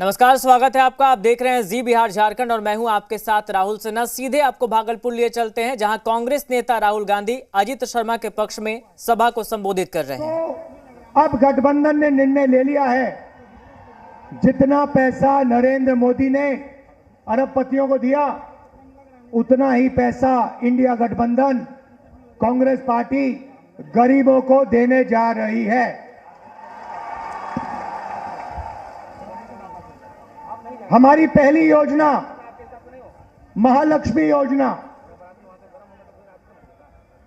नमस्कार, स्वागत है आपका। आप देख रहे हैं जी बिहार झारखंड और मैं हूं आपके साथ राहुल सिन्हा। सीधे आपको भागलपुर लिए चलते हैं, जहां कांग्रेस नेता राहुल गांधी अजित शर्मा के पक्ष में सभा को संबोधित कर रहे हैं। तो अब गठबंधन ने निर्णय ले लिया है, जितना पैसा नरेंद्र मोदी ने अरबपतियों को दिया, उतना ही पैसा इंडिया गठबंधन कांग्रेस पार्टी गरीबों को देने जा रही है। हमारी पहली योजना महालक्ष्मी योजना,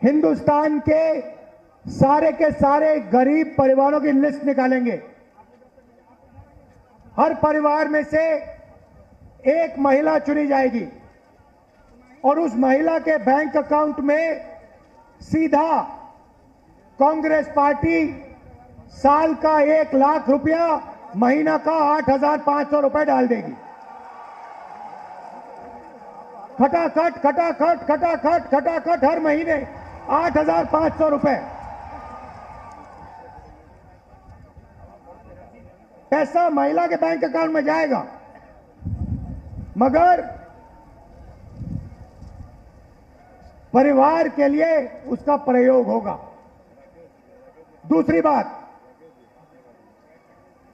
हिंदुस्तान के सारे गरीब परिवारों की लिस्ट निकालेंगे। हर परिवार में से एक महिला चुनी जाएगी और उस महिला के बैंक अकाउंट में सीधा कांग्रेस पार्टी साल का 1 लाख रुपया, महीना का 8,500 रुपए डाल देगी। खटाखट खटाखट खटाखट खटाखट हर महीने 8,500 रुपए पैसा महिला के बैंक अकाउंट में जाएगा, मगर परिवार के लिए उसका प्रयोग होगा। दूसरी बात,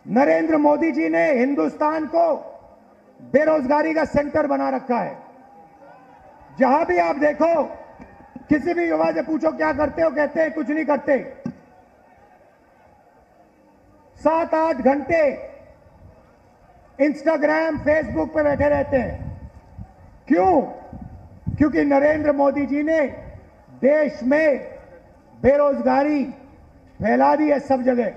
नरेंद्र मोदी जी ने हिंदुस्तान को बेरोजगारी का सेंटर बना रखा है। जहां भी आप देखो, किसी भी युवा से पूछो क्या करते हो, कहते हैं कुछ नहीं करते। 7-8 घंटे इंस्टाग्राम फेसबुक पे बैठे रहते हैं। क्यों? क्योंकि नरेंद्र मोदी जी ने देश में बेरोजगारी फैला दी है सब जगह।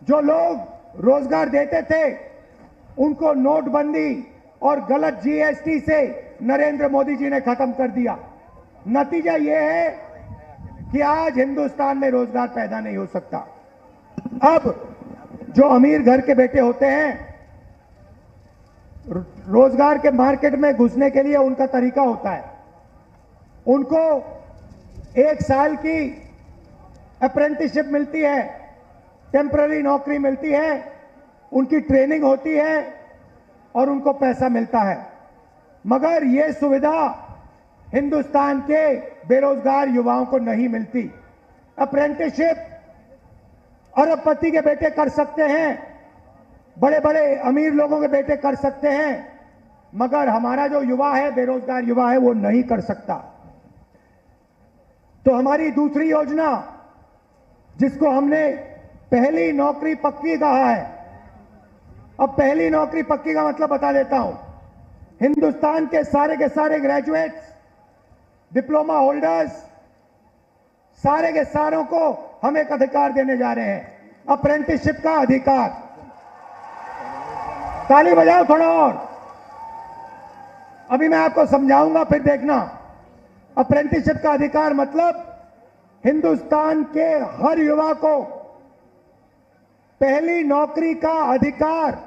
जो लोग रोजगार देते थे उनको नोटबंदी और गलत जीएसटी से नरेंद्र मोदी जी ने खत्म कर दिया। नतीजा यह है कि आज हिंदुस्तान में रोजगार पैदा नहीं हो सकता। अब जो अमीर घर के बेटे होते हैं, रोजगार के मार्केट में घुसने के लिए उनका तरीका होता है, उनको 1 साल की अप्रेंटिसशिप मिलती है, टेम्पररी नौकरी मिलती है, उनकी ट्रेनिंग होती है और उनको पैसा मिलता है। मगर यह सुविधा हिंदुस्तान के बेरोजगार युवाओं को नहीं मिलती। अप्रेंटिसशिप अरबपति के बेटे कर सकते हैं, बड़े बड़े अमीर लोगों के बेटे कर सकते हैं, मगर हमारा जो युवा है, बेरोजगार युवा है, वो नहीं कर सकता। तो हमारी दूसरी योजना, जिसको हमने पहली नौकरी पक्की कहा है, अब पहली नौकरी पक्की का मतलब बता देता हूं। हिंदुस्तान के सारे ग्रेजुएट्स, डिप्लोमा होल्डर्स, सारे के सारों को हम एक अधिकार देने जा रहे हैं, अप्रेंटिसशिप का अधिकार। ताली बजाओ थोड़ा और। अभी मैं आपको समझाऊंगा, फिर देखना। अप्रेंटिसशिप का अधिकार मतलब हिंदुस्तान के हर युवा को पहली नौकरी का अधिकार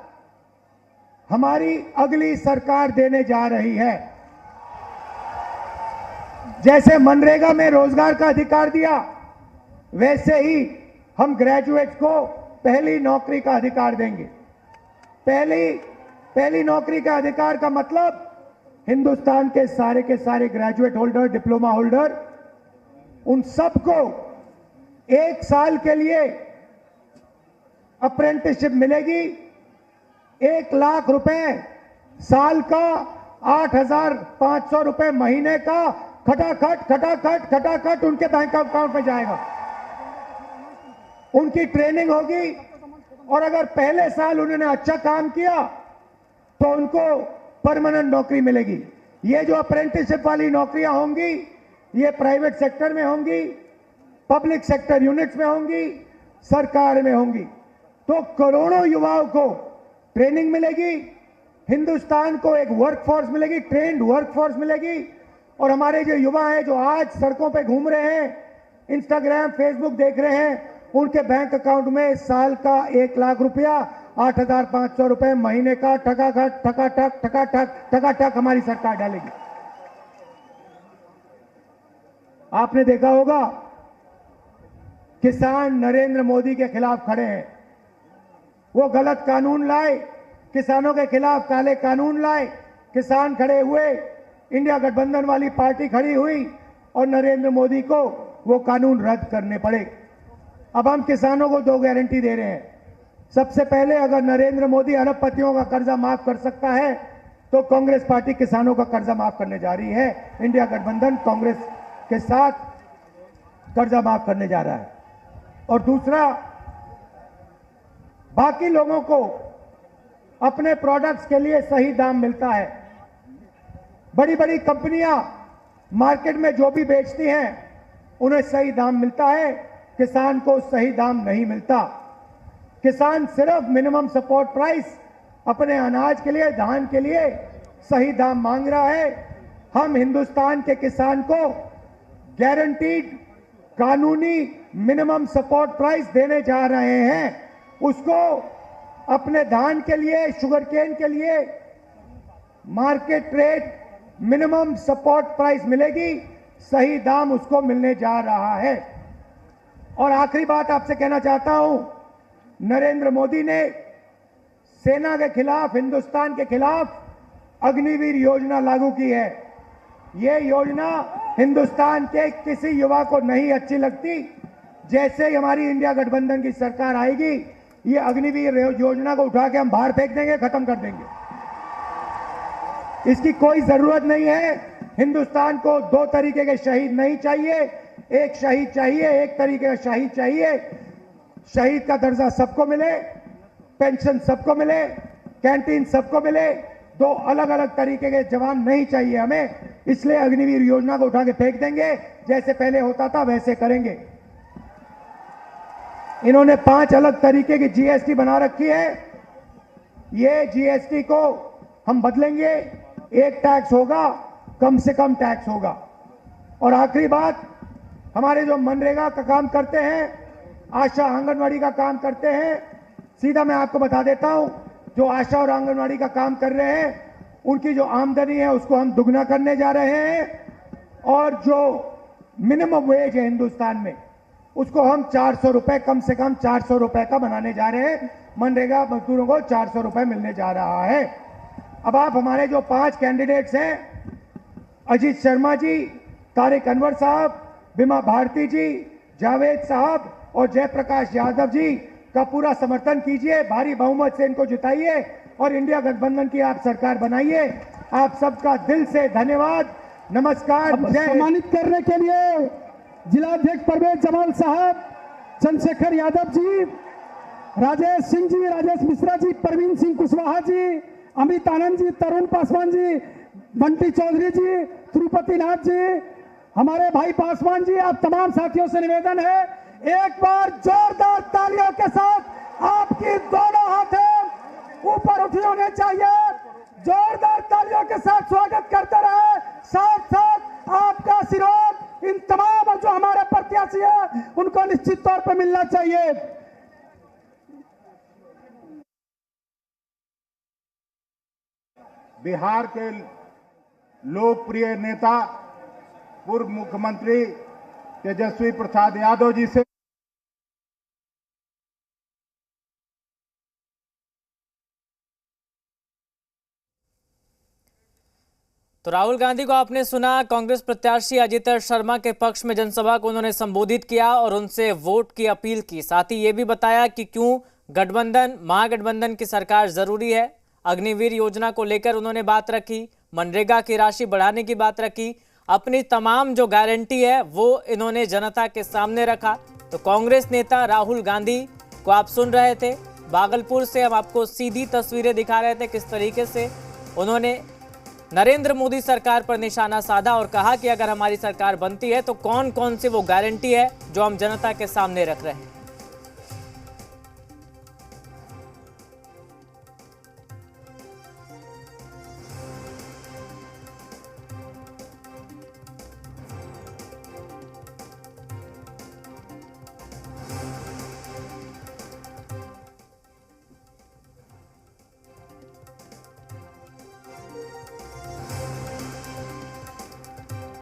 हमारी अगली सरकार देने जा रही है। जैसे मनरेगा में रोजगार का अधिकार दिया, वैसे ही हम ग्रेजुएट्स को पहली नौकरी का अधिकार देंगे। पहली नौकरी का अधिकार का मतलब हिंदुस्तान के सारे ग्रेजुएट होल्डर, डिप्लोमा होल्डर, उन सबको 1 साल के लिए अप्रेंटिसशिप मिलेगी। 1 लाख रुपए साल का, 8,500 रुपए महीने का, खटाखट खटाखट खटाखट उनके बैंक अकाउंट में जाएगा। उनकी ट्रेनिंग होगी और अगर पहले साल उन्होंने अच्छा काम किया तो उनको परमानेंट नौकरी मिलेगी। ये जो अप्रेंटिसशिप वाली नौकरियां होंगी, ये प्राइवेट सेक्टर में होंगी, पब्लिक सेक्टर यूनिट्स में होंगी, सरकार में होंगी। तो करोड़ों युवाओं को ट्रेनिंग मिलेगी, हिंदुस्तान को एक वर्कफोर्स मिलेगी, ट्रेंड वर्कफोर्स मिलेगी। और हमारे जो युवा हैं, जो आज सड़कों पे घूम रहे हैं, इंस्टाग्राम फेसबुक देख रहे हैं, उनके बैंक अकाउंट में साल का 1 लाख रुपया, 8,500 रुपए महीने का, ठकाठक ठकाठक ठकाठक ठकाठक हमारी सरकार डालेगी। आपने देखा होगा, किसान नरेंद्र मोदी के खिलाफ खड़े हैं। वो गलत कानून लाए, किसानों के खिलाफ काले कानून लाए, किसान खड़े हुए, इंडिया गठबंधन वाली पार्टी खड़ी हुई और नरेंद्र मोदी को वो कानून रद्द करने पड़े। अब हम किसानों को 2 गारंटी दे रहे हैं। सबसे पहले, अगर नरेंद्र मोदी अरबपतियों का कर्जा माफ कर सकता है तो कांग्रेस पार्टी किसानों का कर्जा माफ करने जा रही है। इंडिया गठबंधन कांग्रेस के साथ कर्जा माफ करने जा रहा है। और दूसरा, बाकी लोगों को अपने प्रोडक्ट्स के लिए सही दाम मिलता है। बड़ी बड़ी कंपनियां मार्केट में जो भी बेचती हैं उन्हें सही दाम मिलता है, किसान को सही दाम नहीं मिलता। किसान सिर्फ मिनिमम सपोर्ट प्राइस अपने अनाज के लिए, धान के लिए सही दाम मांग रहा है। हम हिंदुस्तान के किसान को गारंटीड कानूनी मिनिमम सपोर्ट प्राइस देने जा रहे हैं। उसको अपने धान के लिए, शुगर केन के लिए market rate minimum support price मिलेगी, सही दाम उसको मिलने जा रहा है। और आखिरी बात आपसे कहना चाहता हूं, नरेंद्र मोदी ने सेना के खिलाफ, हिंदुस्तान के खिलाफ अग्निवीर योजना लागू की है। यह योजना हिंदुस्तान के किसी युवा को नहीं अच्छी लगती। जैसे ही हमारी इंडिया गठबंधन की सरकार आएगी, ये अग्निवीर योजना को उठा के हम बाहर फेंक देंगे, खत्म कर देंगे। इसकी कोई जरूरत नहीं है। हिंदुस्तान को 2 तरीके के शहीद नहीं चाहिए। एक शहीद चाहिए, एक तरीके का शहीद चाहिए। शहीद का दर्जा सबको मिले, पेंशन सबको मिले, कैंटीन सबको मिले। 2 अलग अलग तरीके के जवान नहीं चाहिए हमें। इसलिए अग्निवीर योजना को उठा के फेंक देंगे। जैसे पहले होता था वैसे करेंगे। इन्होंने 5 अलग तरीके की जीएसटी बना रखी है। ये जीएसटी को हम बदलेंगे। एक टैक्स होगा, कम से कम टैक्स होगा। और आखिरी बात, हमारे जो मनरेगा का काम करते हैं, आशा आंगनवाड़ी का काम करते हैं, सीधा मैं आपको बता देता हूं, जो आशा और आंगनवाड़ी का काम कर रहे हैं उनकी जो आमदनी है उसको हम दुगना करने जा रहे हैं। और जो मिनिमम वेज है हिंदुस्तान में, उसको हम 400 रुपए, कम से कम 400 रुपए का बनाने जा रहे हैं। मनरेगा मजदूरों को 400 रुपए मिलने जा रहा है। अब आप हमारे जो 5 कैंडिडेट्स हैं, अजीत शर्मा जी, तारिक अनवर साहब, बिमा भारती जी, जावेद साहब और जयप्रकाश यादव जी का पूरा समर्थन कीजिए। भारी बहुमत से इनको जिताइए और इंडिया गठबंधन की आप सरकार बनाइए। आप सबका दिल से धन्यवाद। नमस्कार। सम्मानित करने के लिए जिलाध्यक्ष परवेज जमाल साहब, चंद्रशेखर यादव जी, राजेश सिंह जी, राजेश मिश्रा जी, प्रवीण सिंह कुशवाहा जी, अमित आनंद जी, तरुण पासवान जी, बंटी चौधरी जी, तिरुपति नाथ जी, हमारे भाई पासवान जी, आप तमाम साथियों से निवेदन है, एक बार जोरदार तालियों के साथ आपकी दोनों हाथें ऊपर उठी होने चाहिए। जोरदार तालियों के साथ स्वागत करते रहे। साथ साथ आपका आशीर्वाद इन तमाम जो हमारे प्रत्याशी है उनको निश्चित तौर पर मिलना चाहिए। बिहार के लोकप्रिय नेता पूर्व मुख्यमंत्री तेजस्वी प्रसाद यादव जी से तो राहुल गांधी को आपने सुना। कांग्रेस प्रत्याशी अजित शर्मा के पक्ष में जनसभा को उन्होंने संबोधित किया और उनसे वोट की अपील की। साथ ही ये भी बताया कि क्यों गठबंधन, महागठबंधन की सरकार जरूरी है। अग्निवीर योजना को लेकर उन्होंने बात रखी, मनरेगा की राशि बढ़ाने की बात रखी, अपनी तमाम जो गारंटी है वो इन्होंने जनता के सामने रखा। तो कांग्रेस नेता राहुल गांधी को आप सुन रहे थे। भागलपुर से हम आपको सीधी तस्वीरें दिखा रहे थे किस तरीके से उन्होंने नरेंद्र मोदी सरकार पर निशाना साधा और कहा कि अगर हमारी सरकार बनती है तो कौन कौन सी वो गारंटी है जो हम जनता के सामने रख रहे हैं।